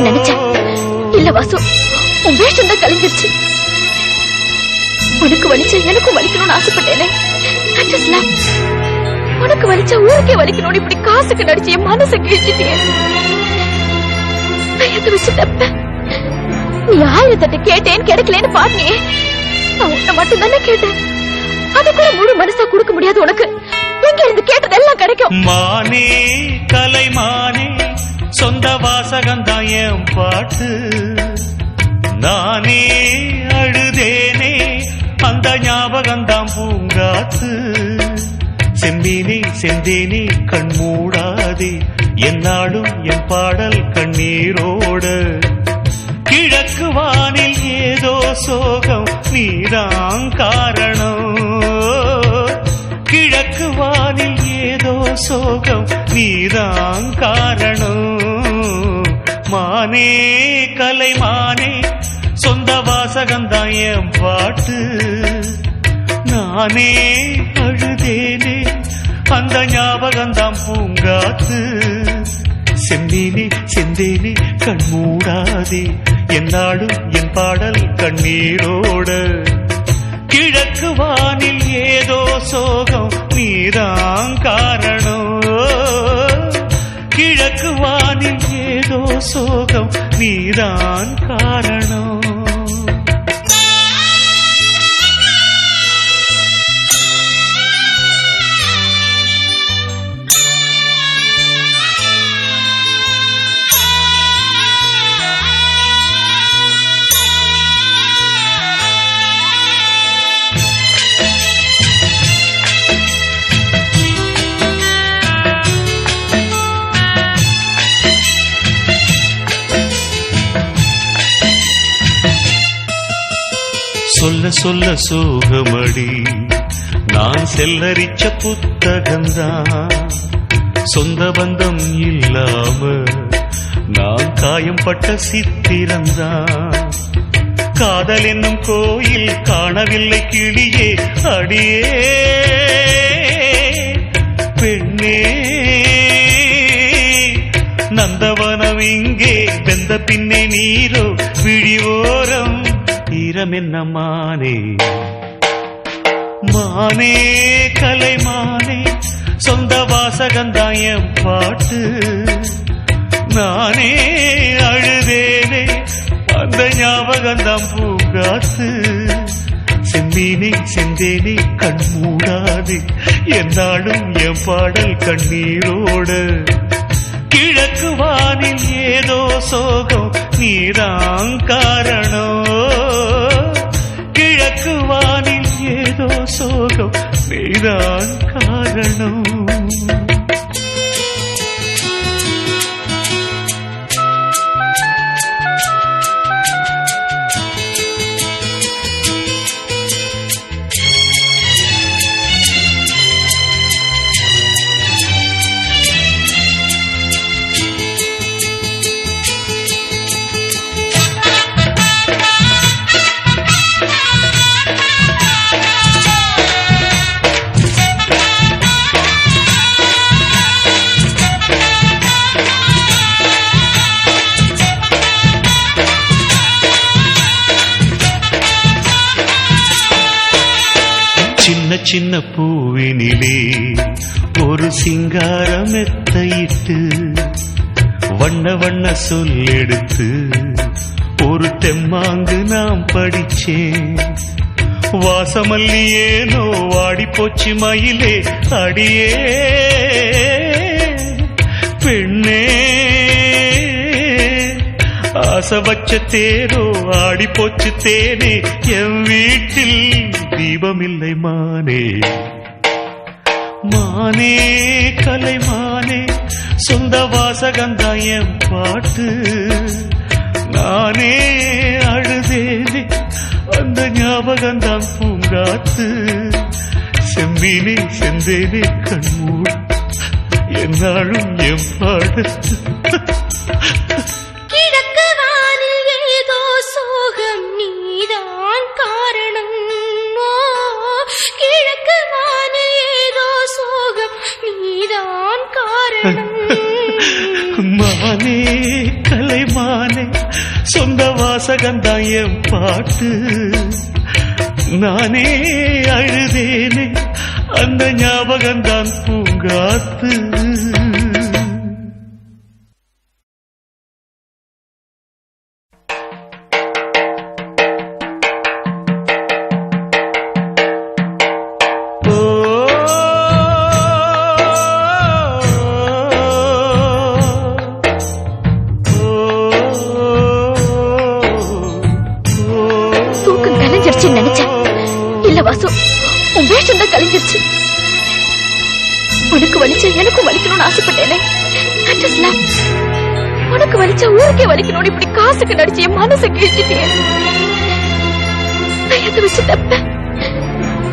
மன்னிச்சு நினைச்சேன். இல்ல வாசு, உன் வேஷம் தான் கலைஞ்சிருச்சு. உனக்கு வலிச்சா எனக்கும் வலிக்கணும்னு ஆசைப்பட்டேனே. உனக்கு வலிச்சா ஊருக்கே வலிக்கணும்னு இப்படி காசுக்கு நடிச்சு என் மனசை கிழிச்சிட்டே. எதை வச்சு தப்ப? நீ 1008 கேட்டேன் கிடைக்கலன்னு பாட்டியே. நான் உன்னை மட்டும் தானே கேட்டேன். அது கூட முழு மனசா கொடுக்க முடியாது உனக்கு. எங்க இருந்து கேட்டதெல்லாம் கிடைக்கும். மானே கலைமானே சொந்த வாசகந்தான் என் பாட்டு. நானே அழுதேனே அந்த ஞாபகந்தான் பூங்காத்து. செம்மீனே செந்தேனே கண் மூடாதே என்னாலும் என் பாடல் கண்ணீரோட. கிழக்கு வானில் ஏதோ சோகம் நீதான் காரணம். கிழக்கு வானில் ஏதோ சோகம் நீதான் காரணம். மானே கலைமானே சொந்த வாசகந்தான் என் பாட்டு. நானே அழுதேனே அந்த ஞாபகந்தான் பூங்காத்து. செந்தேனே செந்தேனே கண் மூடாதே என்னாலும் என் பாடல் கண்ணீரோட. கிழக்கு வானில் ஏதோ சோகம் நீதான் காரணம். கிழக்கு வானில் ஏதோ சோகம் நீதான் காரணம். சொல்ல சொல்ல சோகமடி நான் செல்லரிச்ச புத்தகந்தான். சொந்த பந்தம் இல்லாம நான் காயம் பட்ட சித்திரந்தான். காதல் என்னும் கோயில் காணவில்லை கிளியே அடியே பெண்ணே. நந்தவனம் இங்கே வெந்த பின்னே நீரோ விழிவோரம் ஈரமென்ன மானே. மானே கலைமானே சொந்த வாசகந்தான் என் பாட்டு. நானே அழுதேனே அந்த ஞாபகந்தான் பூங்காத்து. செம்மீனே செந்தேனே கண் மூடாது என்னாலும் என் பாடல் கண்ணீரோட. கிழக்கு வானில் ஏதோ சோகம் நீதான் காரணம். கிழக்கு வானில் ஏதோ சோகம் நீதான் காரணம். சின்ன சின்ன பூவினிலே ஒரு சிங்காரம் மெத்தையிட்டு வண்ண வண்ண சொல்லெடுத்து ஒரு தெம்மாங்கு நாம் படிச்சேன். வாசமல்லி ஏனோ வாடி போச்சு மயிலே அடியே பெண்ணே. ஆசை வச்ச தேரோ ஆடி போச்சு தேனே என் வீட்டில் தீபமில்லை மானே. மானே கலைமானே சொந்த வாசகந்தான் என் பாட்டு. நானே அழுதேனே அந்த ஞாபகந்தான் பூங்காத்து. செம்பீனே செந்தேனே கண்மூட என்னாலும் என் பாடு. காரணம். மானே மானே கலைமானே சொந்த வாசகந்தான் என் பாட்டு நானே அழுதேனே அந்த ஞாபகம்தான் பூங்காத்து நினைச்சேன் இல்ல வாசு உன் வேஷம் தான் கலைஞ்சிருச்சு உனக்கு வலிச்சா எனக்கும் வலிக்கணும்னு ஆசைப்பட்டேனே உனக்கு வலிச்சா ஊருக்கே வலிக்கணும்னு இப்படி காசுக்கு நடிச்சு என் மனசை கிழிச்சிட்டே எதை வச்சு தப்ப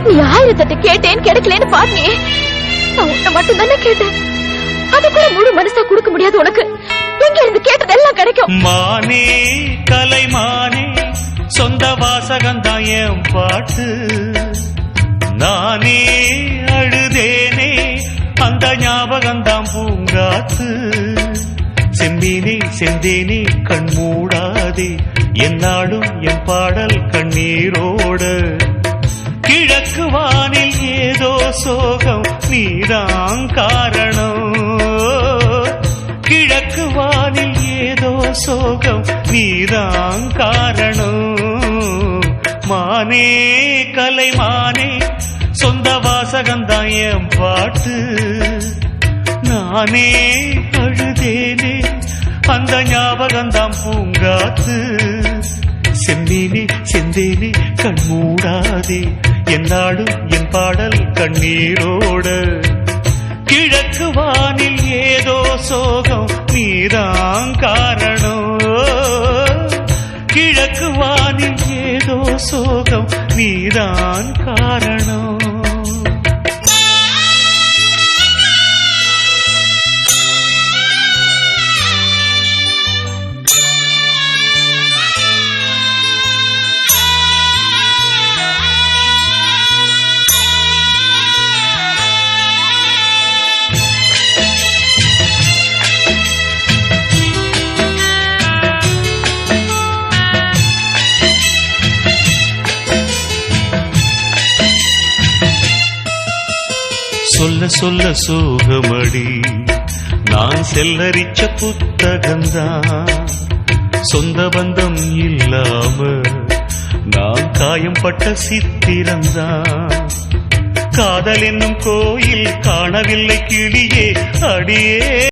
நீ 1008 கேட்டேன் கிடைக்கலன்னு பாட்டியே நான் உன்னை மட்டும் தானே கேட்டேன் அது கூட முழு மனசா கொடுக்க முடியாது உனக்கு எங்க இருந்து கேட்டதெல்லாம் கிடைக்கும் மானே கலைமானே சொந்த வாசகந்தான் என் பாட்டு நானே அழுதேனே அந்த ஞாபகம்தான் பூங்காத்து செந்தேனே செந்தேனே கண் மூடாதே என்னாலும் என் பாடல் கண்ணீரோட கிழக்கு வானில் ஏதோ சோகம் நீதான் காரணம் கிழக்கு வானில் ஏதோ சோகம் நீதான் காரணம் மானே கலைமானே சொந்த வாசகந்தான் என் பாட்டு நானே அழுதேனே அந்த ஞாபகம்தான் பூங்காத்து செந்தேனே செந்தேனே கண் மூடாதே என்னாலும் என் பாடல் கண்ணீரோட கிழக்கு வானில் ஏதோ சோகம் நீதான் காரணம் கிழக்கு வானில் ஏதோ சோகம் நீதான் காரணம் சொல்ல சொல்ல சோகமடி நான் செல்லரிச்ச புத்தகந்தான் சொந்த பந்தம் இல்லாம நான் காயம்பட்ட சித்திரந்தான் காதல் என்னும் கோயில் காணவில்லை கிளியே அடியே